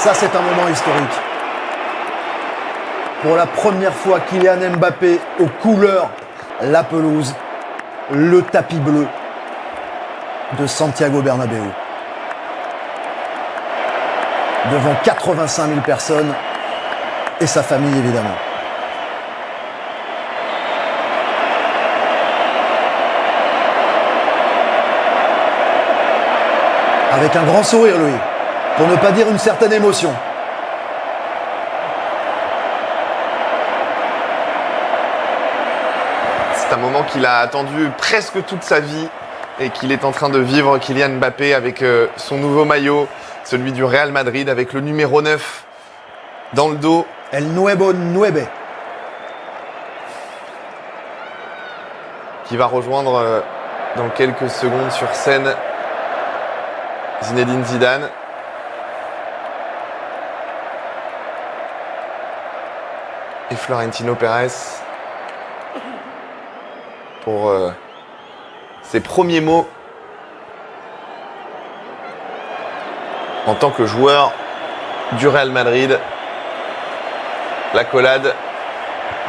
Ça, c'est un moment historique. Pour la première fois, Kylian Mbappé aux couleurs, la pelouse, le tapis bleu de Santiago Bernabéu. Devant 85 000 personnes et sa famille, évidemment. Avec un grand sourire, Louis, pour ne pas dire une certaine émotion. C'est un moment qu'il a attendu presque toute sa vie et qu'il est en train de vivre, Kylian Mbappé, avec son nouveau maillot, celui du Real Madrid, avec le numéro 9 dans le dos. El Nuevo Nueve. Qui va rejoindre dans quelques secondes sur scène Zinedine Zidane. Et Florentino Pérez pour ses premiers mots en tant que joueur du Real Madrid. L'accolade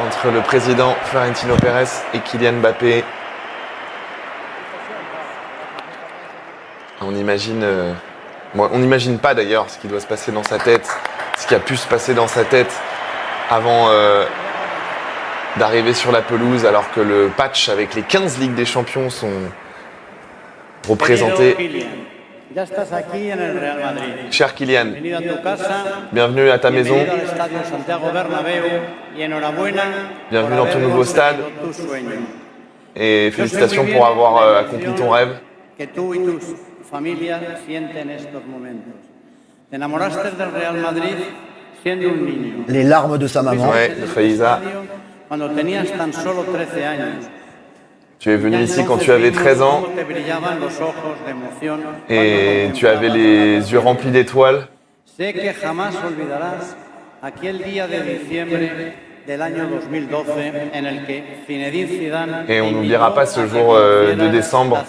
entre le président Florentino Pérez et Kylian Mbappé. On imagine, on n'imagine pas d'ailleurs ce qui doit se passer dans sa tête, ce qui a pu se passer dans sa tête avant d'arriver sur la pelouse, alors que le patch avec les 15 Ligues des Champions sont représentés. Cher Kylian, bienvenue à ta maison, bienvenue dans ton nouveau stade et félicitations pour avoir accompli ton rêve. Les larmes de sa maman. Ouais, de Faiza. Tu es venu ici quand tu avais 13 ans et tu avais les yeux remplis d'étoiles. Et on n'oubliera pas ce jour de décembre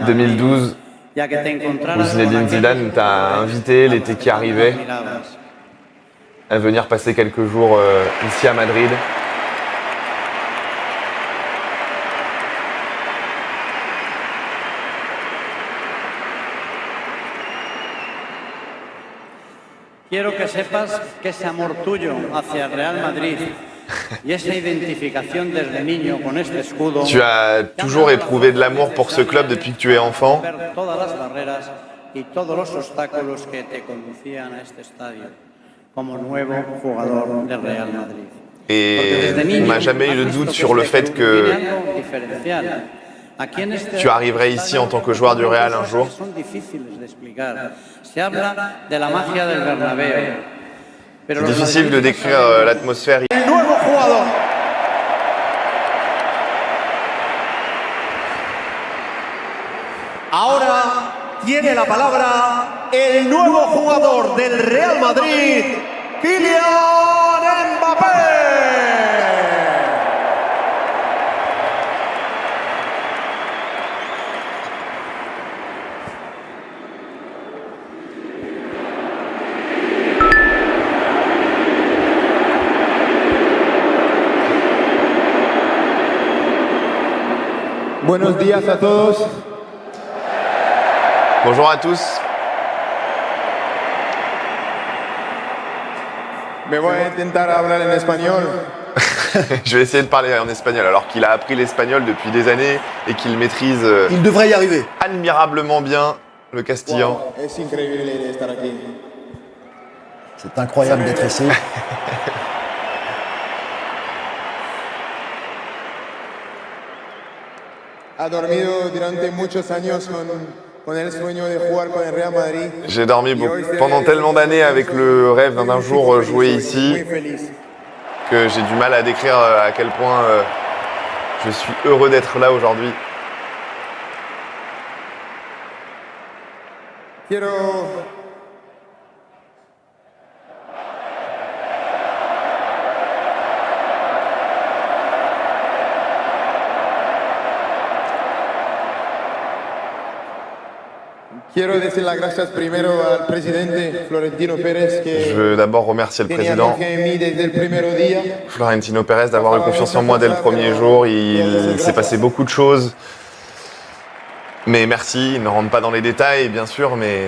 2012 où Zinedine Zidane t'a invité l'été qui arrivait à venir passer quelques jours ici à Madrid. Quiero que sepas que ese amor tuyo hacia el Real Madrid y esa identificación desde niño con este escudo. Tu as toujours éprouvé de l'amour pour ce club depuis que tu es enfant. Todas las barreras y todos los obstáculos que te conducían a este estadio como nuevo jugador del Real Madrid. Et on n'a jamais eu de doute sur le fait que tu arriverais ici en tant que joueur du Real un jour. C'est difficile de décrire l'atmosphère. Ahora tiene la palabra el nuevo jugador del Real Madrid, Kylian Mbappé. Buenos días a todos. Bonjour à tous. Me voy a intentar hablar en español. Je vais essayer de parler en espagnol alors qu'il a appris l'espagnol depuis des années et qu'il maîtrise Il devrait y arriver. admirablement bien le castillan. Wow, es increíble de estar aquí. C'est incroyable d'être ici. Ha dormido durante muchos años con el sueño de jugar con el Real Madrid. J'ai dormi pendant tellement d'années avec le rêve d'un jour jouer ici que j'ai du mal à décrire à quel point je suis heureux d'être là aujourd'hui. Quiero decir las gracias primero al presidente Florentino Pérez Je que veux d'abord remercier le tenía président confianza en mí desde el primer día. Florentino Pérez d'avoir eu confiance en moi dès le premier jour. Il s'est passé beaucoup de choses. Mais merci, il ne rentre pas dans les détails, bien sûr, mais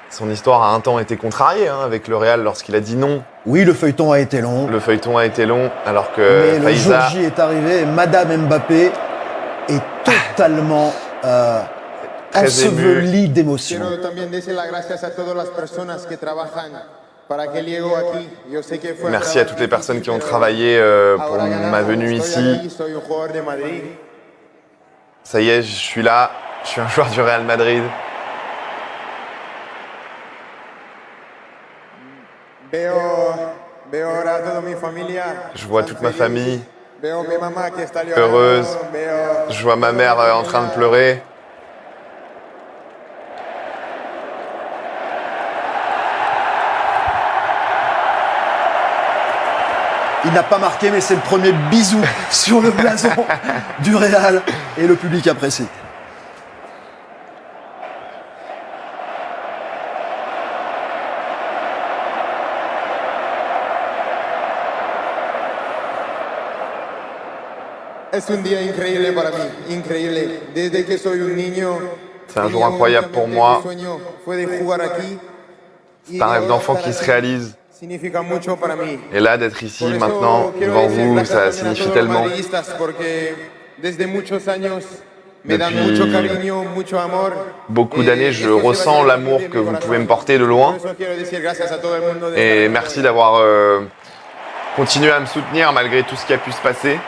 son histoire a un temps été contrariée avec le Real lorsqu'il a dit non. Oui, le feuilleton a été long. Le feuilleton a été long, alors que Mais le jour Faiza, J est arrivé et Madame Mbappé est totalement Très ensevelie d'émotions. Quiero también decir las gracias a todas las personas que trabajan para que llego aquí. Yo sé que fue merci à toutes les personnes qui ont travaillé pour ma venue ici. Soy un jugador de Madrid. Ça y est, je suis là, je suis un joueur du Real Madrid. Veo ahora a toda mi familia. Je vois toute ma famille Veo mi mamá que está llorando. heureuse. Veo Je vois ma mère en train de pleurer. Il n'a pas marqué, mais c'est le premier bisou sur le blason du Real et le public apprécie. Es un día increíble para mí, increíble. Desde que soy un niño. C'est un jour incroyable pour moi. Mi sueño fue de jugar aquí. C'est un rêve d'enfant qui se réalise. Significa mucho para mí. Et là, d'être ici Por eso maintenant, quiero devant decir vous, gracias ça también a signifie todos los tellement. madridistas, porque desde muchos años me dan Depuis mucho cariño, mucho amor. Beaucoup Et d'années, je esto se va a ressens quedar l'amour de mi que vous corazón. pouvez me porter de loin. Por eso quiero decir gracias a todo el mundo de Et estar merci aquí. d'avoir continué à me soutenir malgré tout ce qui a pu se passer.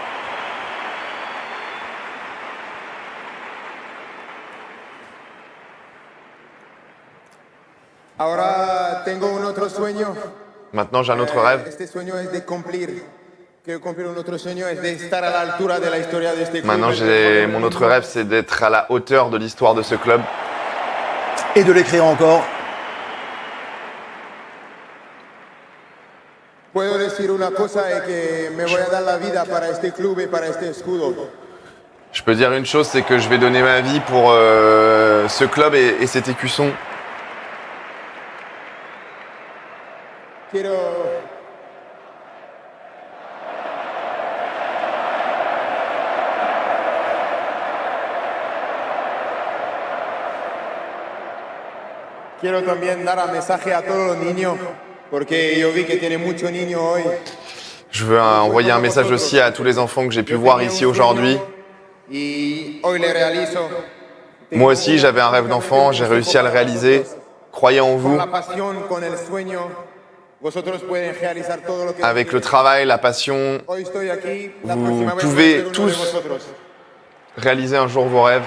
Ahora tengo un otro sueño. Maintenant, j'ai un autre rêve. Este sueño es de cumplir. Quiero cumplir un otro sueño, es de estar a la altura de la historia de este club. Maintenant, mon autre rêve, c'est d'être à la hauteur de l'histoire de ce club. Et de l'écrire encore. Puedo decir una cosa, es que me voy a dar la vida para este club y para este escudo. Je peux dire une chose, c'est que je vais donner ma vie pour ce club et cet écusson. Quiero también dar un mensaje a todos los niños, porque yo vi que tiene muchos niños hoy. Je veux envoyer un message aussi à tous les enfants que j'ai pu voir ici aujourd'hui. Y hoy le realizo. Moi aussi, j'avais un rêve d'enfant, j'ai réussi à le réaliser. Croyez en Con vous. la pasión, con el sueño, vosotros pueden realizar todo lo que Avec le travail, la passion, Hoy estoy aquí, la Vous próxima vez pouvez voy a ser uno de tous- vosotros. réaliser un jour vos rêves.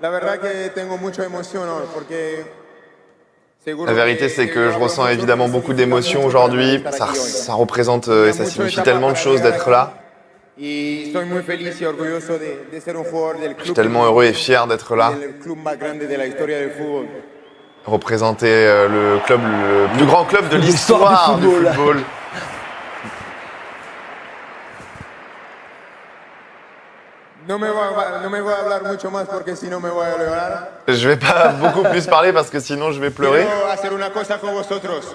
La verdad que tengo mucha emoción hoy, porque seguro La vérité, c'est que je ressens évidemment beaucoup d'émotions aujourd'hui. Ça représente et ça signifie tellement de choses d'être là. Y estoy muy feliz y orgulloso de ser un jugador del Je suis club. tellement heureux et fier d'être là, del club más grande de la historia del fútbol. représenter le club, le plus grand club de l'histoire du football. No me voy a hablar mucho más porque si no me voy a llorar. Je vais pas beaucoup plus parler parce que sinon je vais pleurer. Quiero hacer una cosa con vosotros.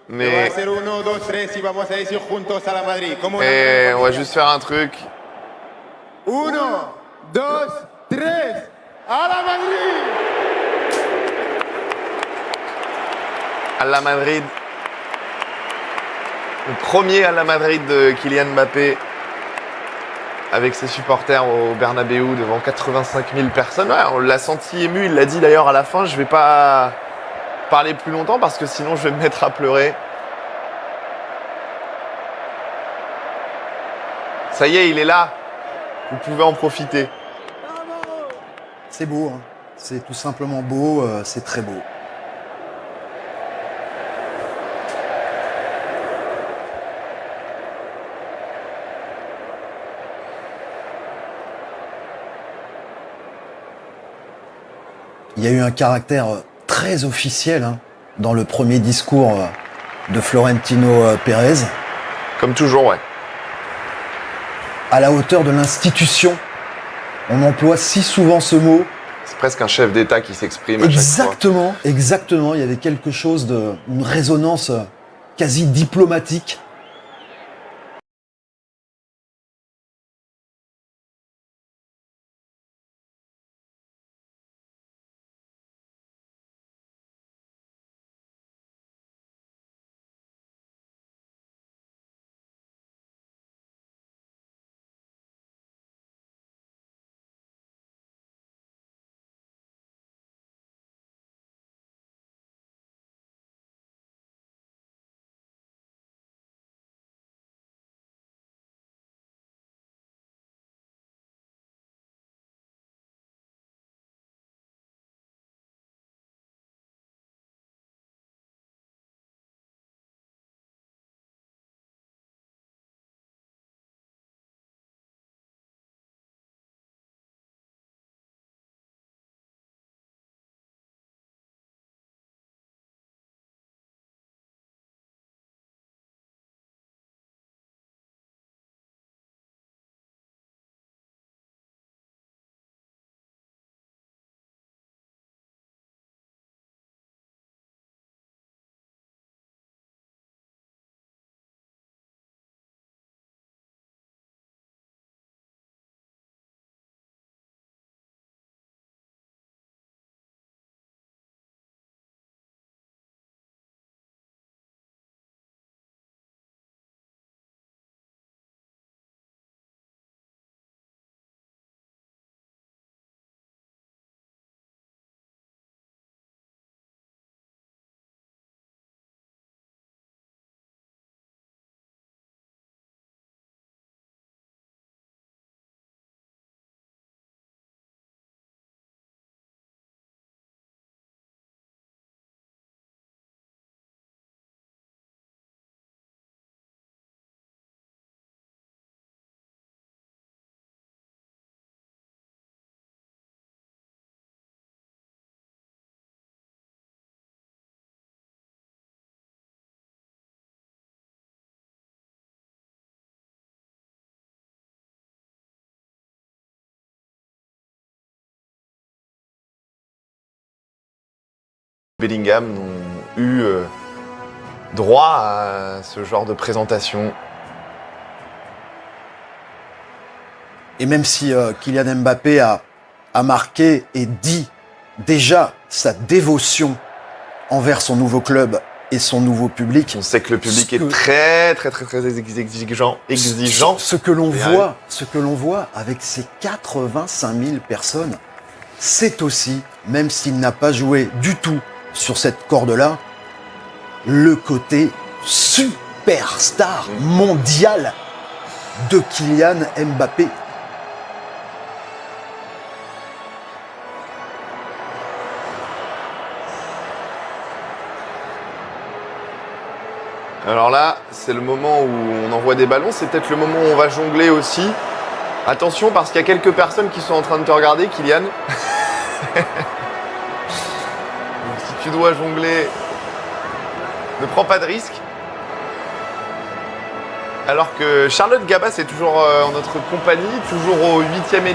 Voy a Mais hacer 1, 2, 3 y vamos a decir juntos a la Madrid. ¿Cómo on va juste faire un truc. 1, 2, 3, a la Madrid. À la Madrid. Le premier à la Madrid de Kylian Mbappé. Avec ses supporters au Bernabeu devant 85 000 personnes. Ouais, on l'a senti ému, il l'a dit d'ailleurs à la fin. Je vais pas parler plus longtemps parce que sinon je vais me mettre à pleurer. Ça y est, il est là. Vous pouvez en profiter. C'est beau, hein. C'est tout simplement beau, c'est très beau. Il y a eu un caractère très officiel hein, dans le premier discours de Florentino Pérez, Comme toujours, ouais. à la hauteur de l'institution. On emploie si souvent ce mot. C'est presque un chef d'État qui s'exprime à chaque fois. Exactement, exactement. Il y avait quelque chose une résonance quasi diplomatique. Bellingham n'ont eu droit à ce genre de présentation. Et même si Kylian Mbappé a marqué et dit déjà sa dévotion envers son nouveau club et son nouveau public. On sait que le public est très exigeant. Ce que l'on voit avec ces 85 000 personnes, c'est aussi, même s'il n'a pas joué du tout sur cette corde-là, le côté superstar mondial de Kylian Mbappé. Alors là, c'est le moment où on envoie des ballons. C'est peut-être le moment où on va jongler aussi. Attention, parce qu'il y a quelques personnes qui sont en train de te regarder, Kylian. Donc, si tu dois jongler, ne prends pas de risque. Alors que Charlotte Gabas est toujours en notre compagnie, toujours au 8e